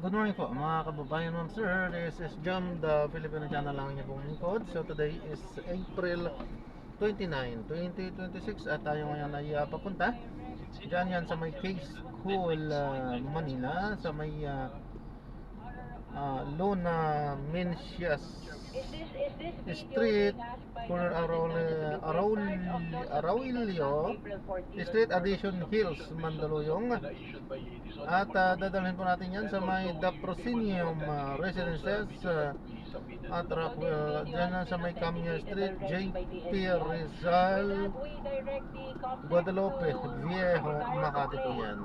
Good morning po mga kababayan, ma'am sir. This is Jam, the Filipino channel lang niya pong code. So today is April 29, 2026 at tayo ngayon ay papunta dyan yan sa may Case Cool, Manila, sa may Luna Mencias Street, corner Araulio Street, Addition Hills, Mandaluyong. At dadalhin po natin yan sa may The Proscenium Residences at Rockwell, dyan sa may Camia Street, JP Rizal, Guadalupe, Viejo, Makati po yan.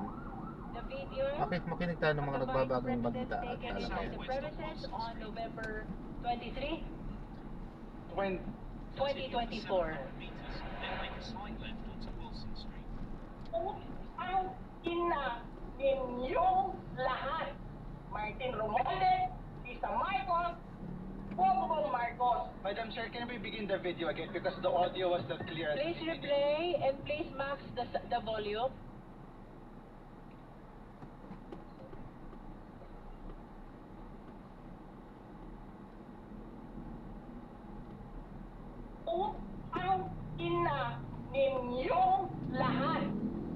Okay, makinig tayo ng mga nagbabagong balita at talakayan. On November 23, 2024. Ang ina ninyong lahat. Martin Romualdez, Lisa Marcos, Bongbong Marcos. Madam Chair, can we begin the video again because the audio was not clear? Please replay and please max the volume. Ang ina ninyong lahat.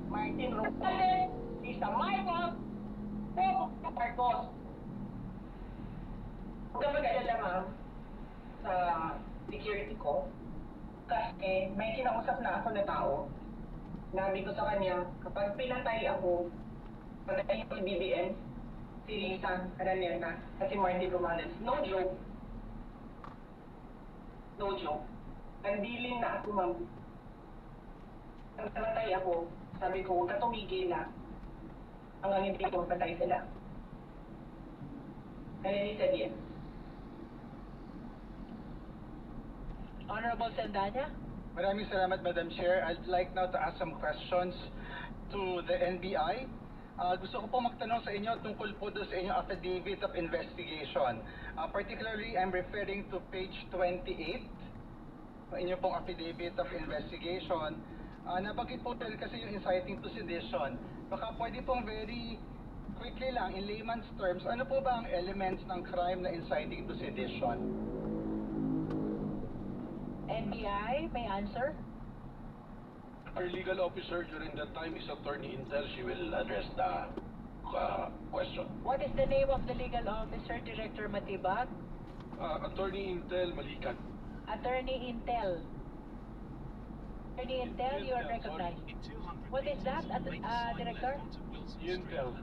Martin Romualdez, Lisa Marcos, Bongbong Marcos. Huwag ka mag-alala, ma'am, sa security ko. Kasi may kinausap na ako na tao. Nabi ko sa kanya, kapag pinatay ako, patayin ko si BBM, si Lisa Araneta, at si Martin Romualdez. No joke. No joke. Nandilin na ako, ma'am. Nang namatay ako, sabi ko, huwag ka tumigil na. Hanggang hindi ko mapatay sila. And then he said yes. Honorable Sandanya. Maraming salamat, Madam Chair. I'd like now to ask some questions to the NBI. Gusto ko po magtanong sa inyo tungkol po doon sa inyong affidavit of investigation. Particularly, I'm referring to page 28. Inyo pong affidavit of investigation. Nabanggit po kasi yung inciting to sedition. Baka pwede pong very quickly lang, in layman's terms, ano po ba ang elements ng crime na inciting to sedition? NBI may answer. Our legal officer during that time is Attorney Intel. She will address the question. What is the name of the legal officer, Director Matibag? Attorney Intel Malikan. Attorney Intel. Attorney Intel, you are recognized. What is that, Director? Intel.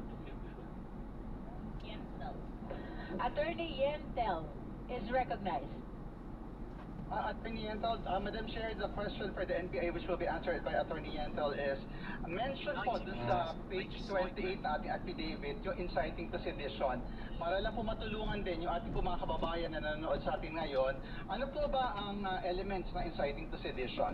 Attorney Yentel is recognized. Attorney Yentel, Madam Chair, the question for the NBI which will be answered by Attorney Yentel is, mention po dun sa page 28 na ating affidavit, yung inciting to sedition. Para lang po matulungan din yung ating po mga kababayan na nanonood sa atin ngayon, ano po ba ang elements ng inciting to sedition?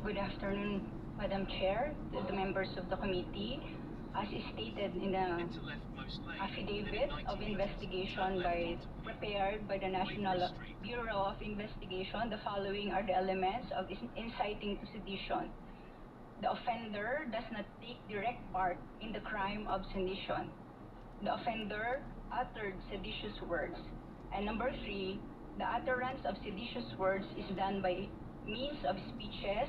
Good afternoon, Madam Chair, to the members of the committee. As stated in the affidavit of investigation prepared by the National Bureau of Investigation, the following are the elements of inciting to sedition. The offender does not take direct part in the crime of sedition. The offender uttered seditious words. And number 3, the utterance of seditious words is done by means of speeches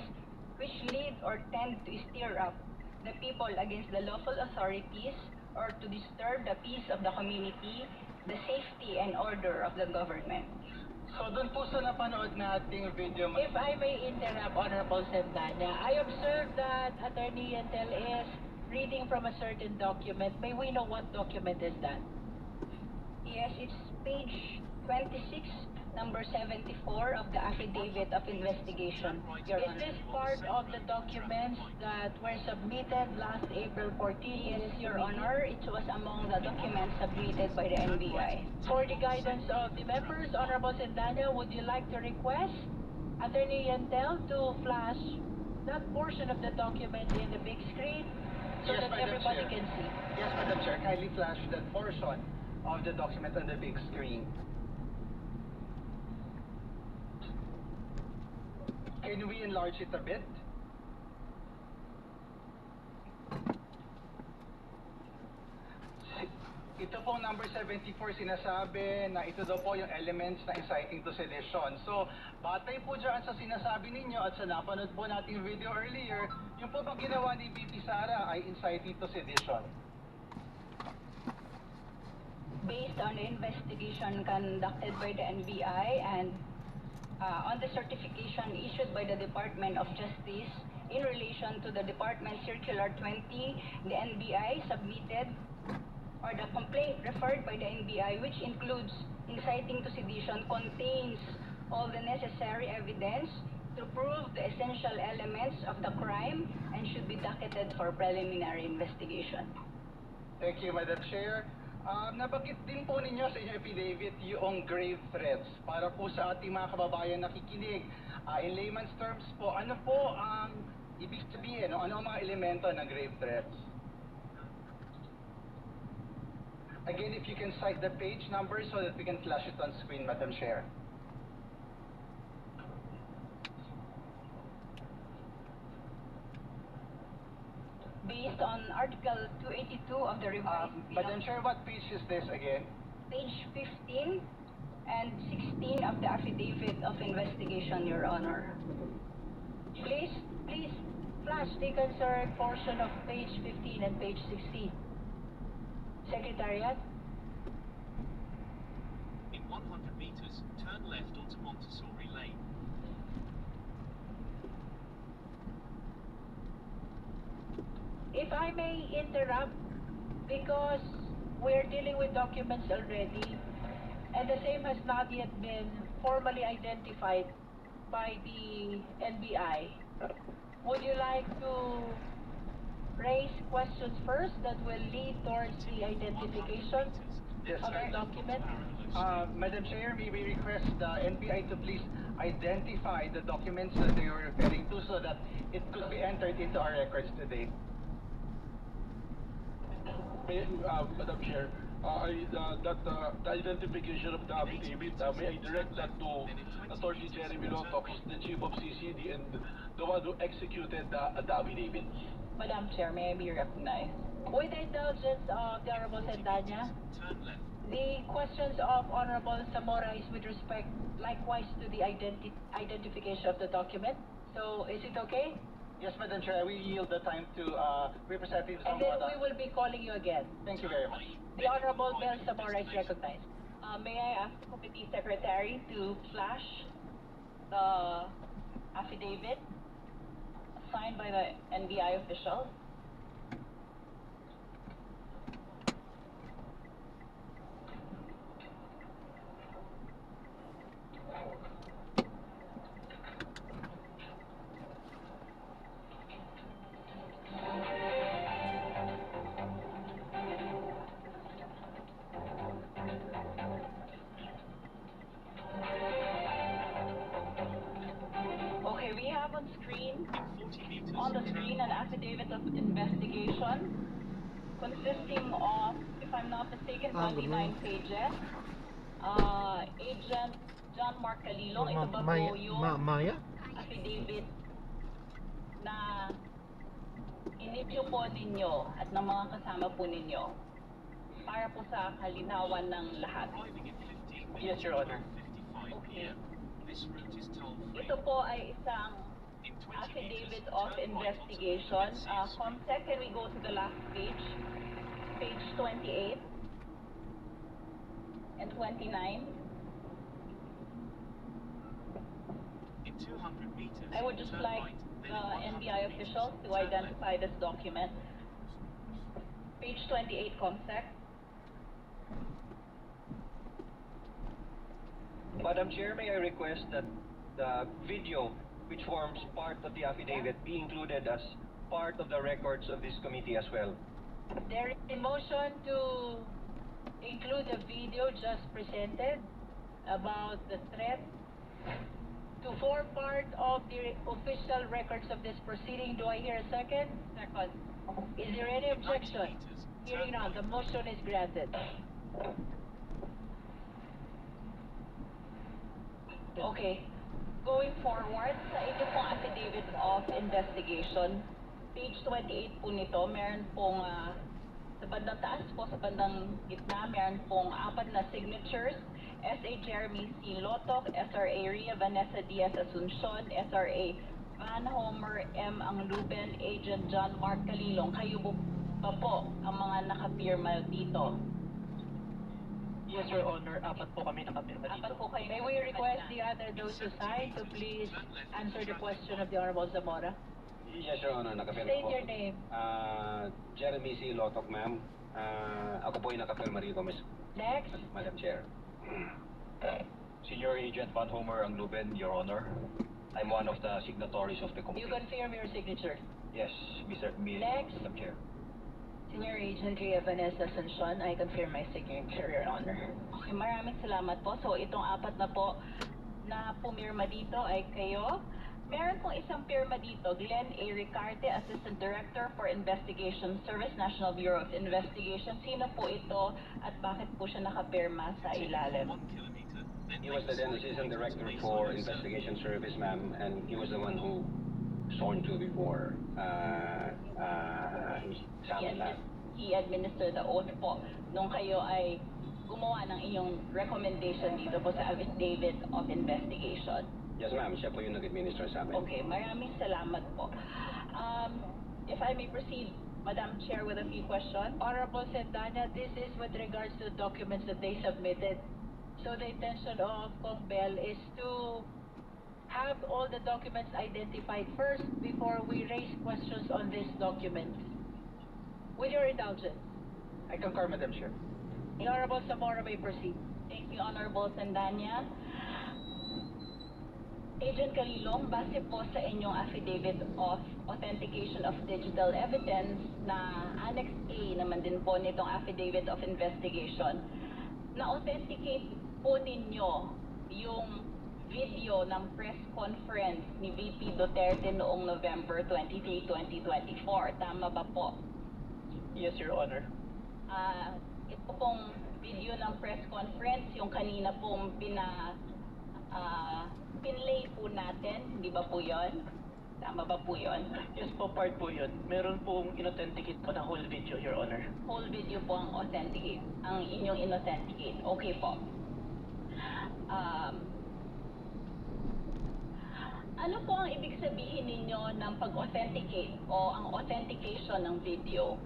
which lead or tend to stir up the people against the lawful authorities or to disturb the peace of the community, the safety and order of the government. So doon po sa napanood nating video, If I may interrupt, Honorable Sandanya, I observed that Attorney Yentel is reading from a certain document. May we know what document is that? Yes, it's page 26, number 74 of the affidavit of investigation, Your Is Honor. this part of the documents that were submitted last April 14? Yes, Your Honor, it was among the documents submitted by the NBI. For the guidance of the members, Honorable Sandanya, would you like to request Attorney Yentel to flash that portion of the document in the big screen so Yes, that Madam everybody Chair. can see? Yes, Madam Chair, kindly flash that portion of the document on the big screen. Can we enlarge it a bit? pong number 74 sinasabi na ito daw po yung elements na inciting to sedition. So, batay po dyan sa sinasabi ninyo at sa napanood po nating video earlier, yung po bang ginawa ni VP Sara ay inciting to sedition? Based on the investigation conducted by the NBI and on the certification issued by the Department of Justice in relation to the Department Circular 20, the NBI submitted, or the complaint referred by the NBI, which includes inciting to sedition, contains all the necessary evidence to prove the essential elements of the crime and should be docketed for preliminary investigation. Thank you, Madam Chair. Nabanggit din po ninyo sa inyong affidavit yung grave threats para po sa ating mga kababayan nakikinig. In layman's terms po, ano po ang ibig sabihin, ano ang mga elemento ng grave threats? Again, if you can cite the page number so that we can flash it on screen, Madam Chair. Based on Article 282 of the revised Madam Chair, what page is this again? page 15 and 16 of the affidavit of investigation, Your Honor. Please, flash the concerned portion of page 15 and page 16. Secretariat? In 100 meters, turn left onto Montessori Lane. If I may interrupt, because we're dealing with documents already, and the same has not yet been formally identified by the NBI. Would you like to raise questions first that will lead towards the identification Yes, of the sir. document? Madam Chair, may we request the NBI to please identify the documents that they are referring to so that it could be entered into our records today. Madam Chair, the identification of the affidavit, may I direct that to Attorney Jeremy Lotox, the Chief of CCD and the one who executed the affidavit. Madam Chair, may I be recognized? With the indulgence of the Honorable Sendanya, Turn left. the questions of Honorable Zamora is with respect likewise to the identification of the document. So is it okay? Yes, Madam Chair, we yield the time to Representative And then Zamora. we will be calling you again. Thank you very much. The Honorable Bel Zamora is recognized. May I ask the Committee Secretary to flash the affidavit signed by the NBI officials? Okay, we have on screen, In 40 meters, on the screen, an affidavit of investigation consisting of, if I'm not mistaken, 29 pages. Agent John Mark Calilong, ito ba po yung Maya? affidavit na inityo po ninyo at ng mga kasama po ninyo para po sa kalinawan ng lahat. arriving in 15 minutes, Yes, Your Honor. 55 p.m. This route is toll-free. Ito po ay isang In 20 affidavit meters, of turn right onto investigation. Dependencies. Comsec, can we go to the last page? Page 28 and 29. In 200 meters, I would just turn like right, then the in 100 NBI meters, officials to turn left. identify this document. Page 28, Comsec. Madam Chair, may I request that the video which forms part of the affidavit be included as part of the records of this committee as well? There is a motion to include the video just presented about the threat to form part of the official records of this proceeding. Do I hear a second? Second. Is there any objection? Hearing none, the motion is granted. Okay. Going forward, sa inyo pong affidavit of investigation, page 28 po nito, meron pong Sa bandang taas po, sa bandang gitna, meron pong 4 na signatures. SA Jeremy C. Lotok, SRA Ria Vanessa Diaz Asuncion, SRA Van Homer M. Angluben, Agent John Mark Calilong. Kayo pa po ang mga nakapirma dito. Yes, Your Honor. 4 po kami nakapirma dito. 4 po kayo. May we request the other those who signed to please answer the question of the Honorable Zamora? Yes, Your Honor, nakapirma State po. your name. Jeremy C. Lotok, ma'am. Ako po yung nakapirma rito, Next. Madam Chair. Senior Agent Van Homer Angluben, Your Honor. I'm one of the signatories of the You committee. confirm your signature. Yes, Next. Madam Chair. Senior Agent Ria Vanessa Asuncion, I confirm my signature, Your Honor. Okay, maraming salamat po. So, itong 4 na po na pumirma dito ay kayo. Meron pong isang pirma dito, Glenn A. Ricarte, Assistant Director for Investigation Service, National Bureau of Investigation. Sino po ito at bakit po siya nakapirma sa ilalim? 1 kilometer. He was the then Assistant Director for Investigation Service, ma'am, and he was the one who sworn to before Samanlag. He administered the oath po nung kayo ay gumawa ng inyong recommendation dito po sa affidavit of investigation. Yes, ma'am, siya po yung nag-administer sa amin. Okay, maraming salamat po. If I may proceed, Madam Chair, with a few questions. Honorable Sendana, this is with regards to the documents that they submitted. So the intention of CONGBEL is to have all the documents identified first before we raise questions on these documents. With your indulgence, I concur, Madam Chair. the Honorable Zamora may proceed. Thank you, Honorable Sendanya. Agent Calilong, base po sa inyong affidavit of authentication of digital evidence na Annex A naman din po nitong affidavit of investigation, na-authenticate po ninyo yung video ng press conference ni VP Duterte noong November 23, 2024. Tama ba po? Yes, Your Honor. Ito pong video ng press conference, yung kanina pong pinlay po natin, di ba po yun? Tama ba po yun? Yes po, part po yun. Meron pong inauthenticate po na whole video, Your Honor. Whole video po ang authenticate, ang inyong inauthenticate. Okay po. Ano po ang ibig sabihin ninyo ng pag-authenticate o ang authentication ng video?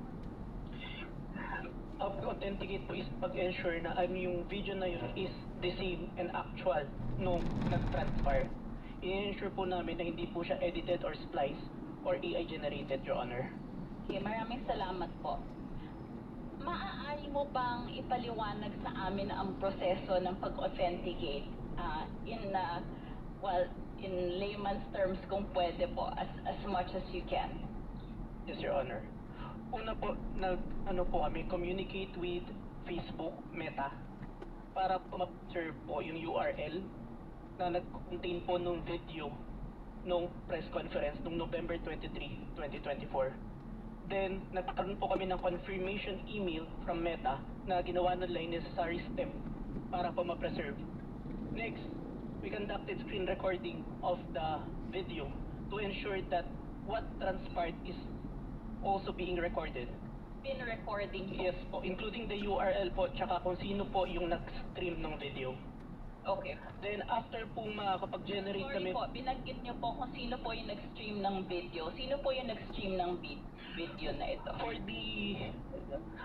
Authenticate po is pag-ensure na yung video na yun is the same and actual nung nag-transpire. I-ensure po namin na hindi po siya edited or spliced or AI generated, Your Honor. Okay, maraming salamat po. Maaari mo bang ipaliwanag sa amin ang proseso ng pag-authenticate in layman's terms kung pwede po, as much as you can? Yes, Your Honor. Una po, kami communicate with Facebook, Meta, para po ma-serve po yung URL na nag-contain po nung video nung press conference nung November 23, 2024. Then, nagkaroon po kami ng confirmation email from Meta na ginawa nila yung necessary step para po ma-preserve. Next, we conducted screen recording of the video to ensure that what transpired is also being recorded. Been recording po? Yes po, including the URL po, tsaka kung sino po yung nag-stream ng video. Okay. Then after po makapag-generate Sorry kami... po, binanggit niyo po kung sino po yung nag-stream ng video. Sino po yung nag-stream ng video na ito? For the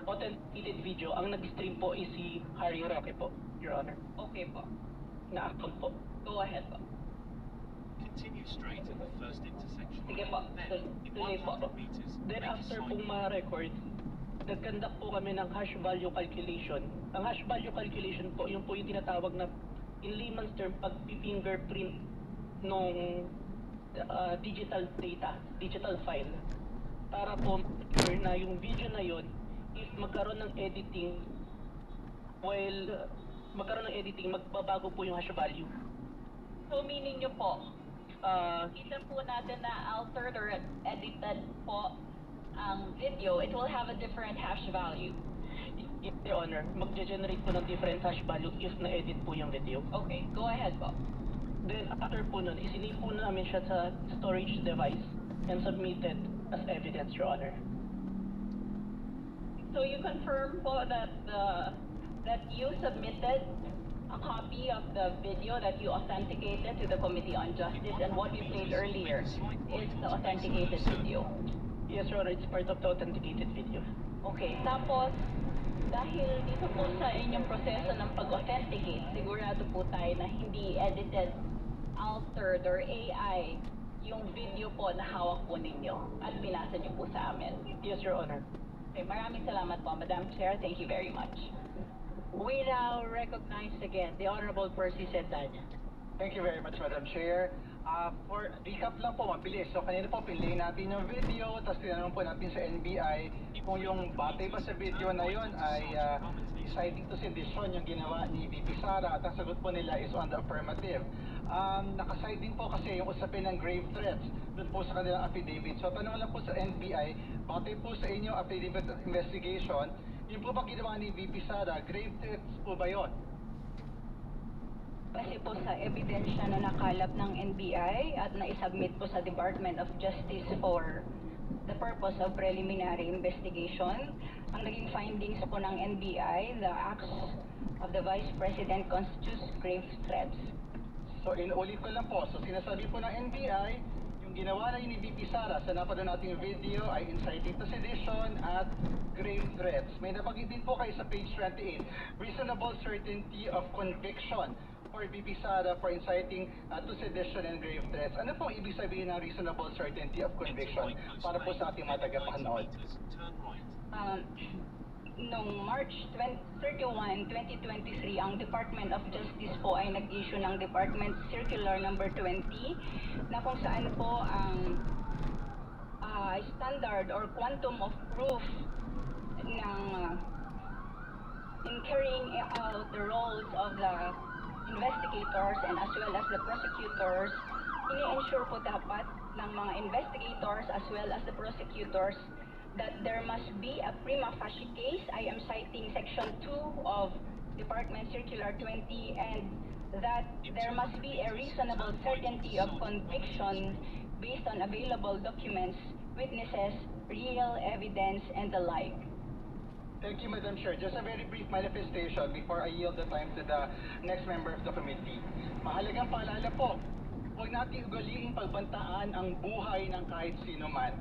authenticated video, ang nag-stream po is si Harry Roque po, Your Honor. Okay po. Na account po. Go ahead po. Continue straight at the first intersection. Sige po, In tuloy po. 100 meters, Then make a after side pong ma-record, nag-conduct po kami ng hash value calculation. Ang hash value calculation po, yung po yung tinatawag na in layman's term, pag-fingerprint nung digital data, digital file. Para po sure na yung video na yon, if magkaroon ng editing, magbabago po yung hash value. So meaning nyo po, kita po natin na altered or edited po ang video, it will have a different hash value. Your Honor, mag-generate po ng different hash value if na-edit po yung video. Okay, go ahead po. Then after po nun, isinave po namin siya sa storage device and submitted as evidence, Your Honor. So you confirm po that that you submitted a copy of the video that you authenticated to the Committee on Justice, and what you played earlier is the authenticated video. Yes, Your Honor, it's part of the authenticated video. Okay, tapos dahil dito po sa inyong proseso ng pag-authenticate, sigurado po tayo na hindi edited, altered, or AI yung video po na hawak po ninyo at binasa niyo po sa amin. Yes, Your Honor. Okay, maraming salamat po, Madam Chair. Thank you very much. We now recognize again the Honorable Percy Sendanya. Thank you very much, Madam Chair. For recap lang po, mabilis. So kanina po, pinlay natin yung video, tapos tinanong po natin sa NBI kung yung batay pa sa video na yon ay inciting to sedition yung ginawa ni VP Sara, at ang sagot po nila is on the affirmative. Nakaside din po kasi yung usapin ng grave threats doon po sa kanilang affidavit. So tanong lang po sa NBI, batay po sa inyong affidavit investigation, yung po ba ginawa ni VP Sara, grave threats po ba yon? Kasi po sa ebidensya na nakalap ng NBI at na-submit po sa Department of Justice for the purpose of preliminary investigation, ang naging findings po ng NBI, the acts of the Vice President constitutes grave threats. So inulit ko lang po, so sinasabi po ng NBI, yung ginawa na ni VP Sara sa napanood nating video ay inciting to sedition at grave threats. May nabanggit din po kayo sa page 28, reasonable certainty of conviction for VP Sara for inciting to sedition and grave threats. Ano pong ibig sabihin ng reasonable certainty of conviction para po sa ating mga tagapanood? Noong March 31, 2023, ang Department of Justice po ay nag-issue ng Department Circular number 20 na kung saan po ang standard or quantum of proof ng in carrying out the roles of the investigators and as well as the prosecutors, ini-ensure po dapat ng mga investigators as well as the prosecutors that there must be a prima facie case. I am citing section 2 of Department Circular 20, and that there must be a reasonable certainty of conviction based on available documents, witnesses, real evidence, and the like. Thank you, Madam Chair. Just a very brief manifestation before I yield the time to the next member of the committee. Mahalagang paalala po, huwag natin ugaliing pagbantaan ang buhay ng kahit sino man.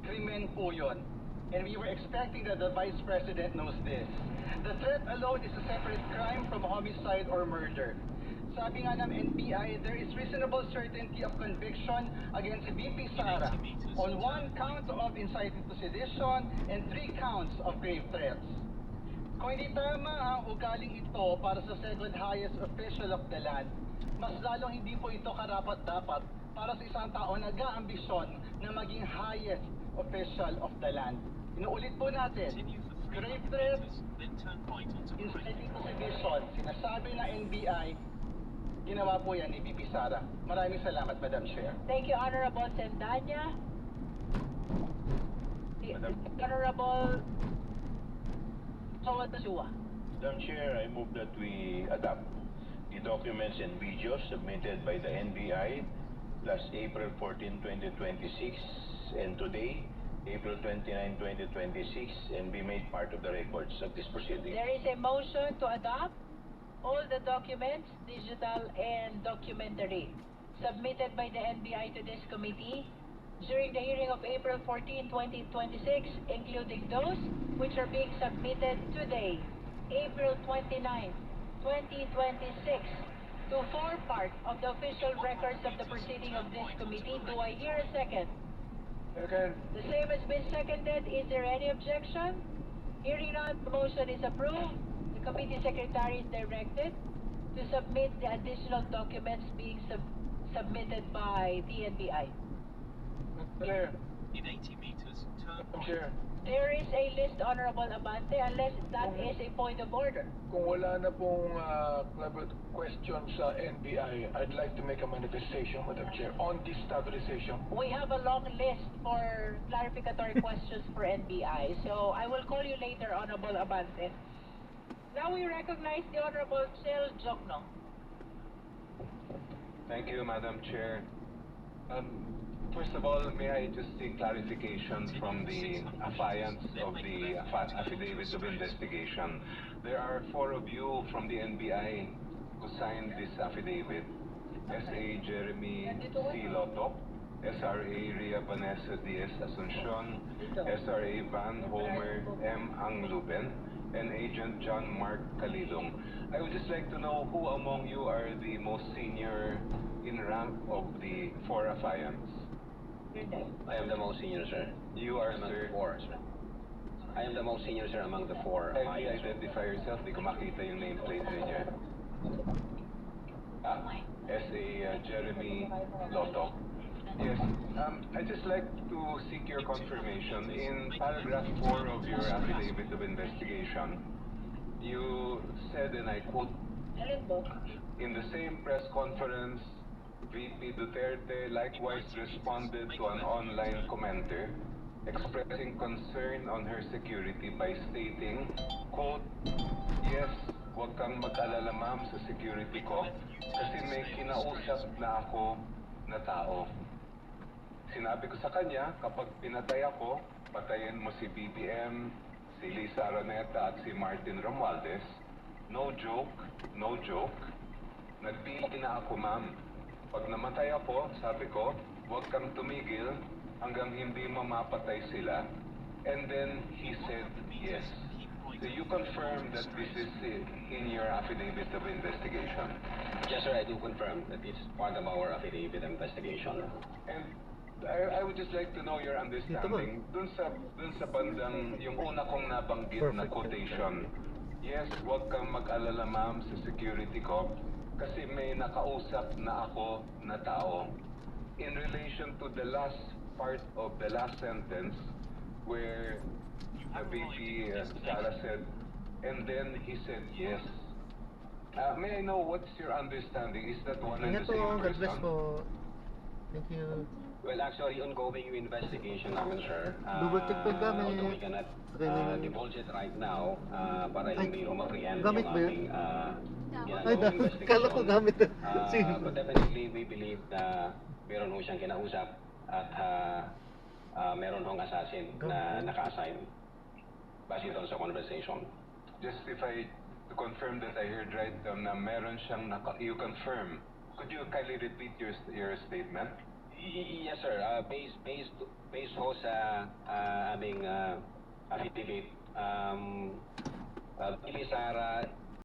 Krimen po yun. And we were expecting that the Vice President knows this. The threat alone is a separate crime from homicide or murder. Sabi nga ng NBI, there is reasonable certainty of conviction against VP Sara on 1 count of inciting to sedition and 3 counts of grave threats. Kung hindi tama ang ugaling ito para sa second highest official of the land, mas lalong hindi po ito karapat-dapat para sa isang tao na nag-aambisyon na maging highest official of the land. Inuulit po natin, grave threats, inciting to sedition, sinasabi na NBI, ginawa po yan ni VP Sara. Maraming salamat, Madam Chair. Thank you, Honorable Sendanya. Honorable Chua. Madam Chair, I move that we adopt the documents and videos submitted by the NBI last April 14, 2026 and today, April 29, 2026, and be made part of the records of this proceeding. There is a motion to adopt all the documents, digital and documentary, submitted by the NBI to this committee during the hearing of April 14, 2026, including those which are being submitted today, April 29, 2026, to form part of the official records of the proceeding of this committee. Do I hear a second? Second. The same has been seconded. Is there any objection? Hearing none, the motion is approved. The committee secretary is directed to submit the additional documents being submitted by the NBI. Chair. In 80 meters, turn right. Chair. There is a list, Honorable Abante, unless that is a point of order. Kung wala na pong question sa NBI, I'd like to make a manifestation, Madam Chair, on this stabilization. We have a long list for clarificatory questions for NBI, so I will call you later, Honorable Abante. Now we recognize the Honorable Chel Jokno. Thank you, Madam Chair. First of all, may I just seek clarification from the affiants of the affidavit of investigation. There are 4 of you from the NBI who signed this affidavit. S.A. Jeremy C. Loto, SRA Ria Vanessa Diaz Asuncion, SRA Van Homer M. Angluben, and Agent John Mark Kalilong. I would just like to know who among you are the most senior in rank of the 4 affiants. I am the most senior, sir. You are, Among sir? the 4, sir. I am the most senior, sir, among the 4. Kindly identify yourself. Di ko makita yung nameplate ninyo. S.A. Jeremy Loto. Yes, I'd just like to seek your confirmation. In paragraph 4 of your affidavit of investigation, you said, and I quote, in the same press conference, VP Duterte likewise responded to an online commenter expressing concern on her security by stating, quote, yes, huwag kang mag-alala ma'am sa security ko kasi may kinausap na ako na tao. Sinabi ko sa kanya, kapag pinatay ako, patayin mo si BBM, si Lisa Araneta at si Martin Romualdez. No joke, no joke. Nagpili na ako ma'am. Pag namatay ako, sabi ko, huwag kang tumigil hanggang hindi mamapatay sila. And then he said yes. Do you confirm that this is in your affidavit of investigation? Yes, sir, I do confirm that it's part of our affidavit of investigation. And I would just like to know your understanding. Dun sa bandang, yung una kong nabanggit na quotation, yes, huwag kang mag-alala ma'am sa security ko kasi may nakausap na ako na tao. In relation to the last part of the last sentence where VP Sara said, and then he said yes. May I know what's your understanding? Is that one and the same God bless person? po. Thank you. Well, actually, ongoing yung investigation namin, sir. Double check po yung gamit. Although we cannot divulge it right now, para hindi ma-preempt gamit yung ba yun? aming Ay, ginagawang investigation. kala ko gamit. But definitely, we believe na meron ho siyang kinausap at meron hong assassin na naka-assign base doon sa conversation. Just if I to confirm that I heard right, na meron siyang you confirm. Could you kindly repeat your statement? Yes, sir. Based ho sa aming affidavit, Sara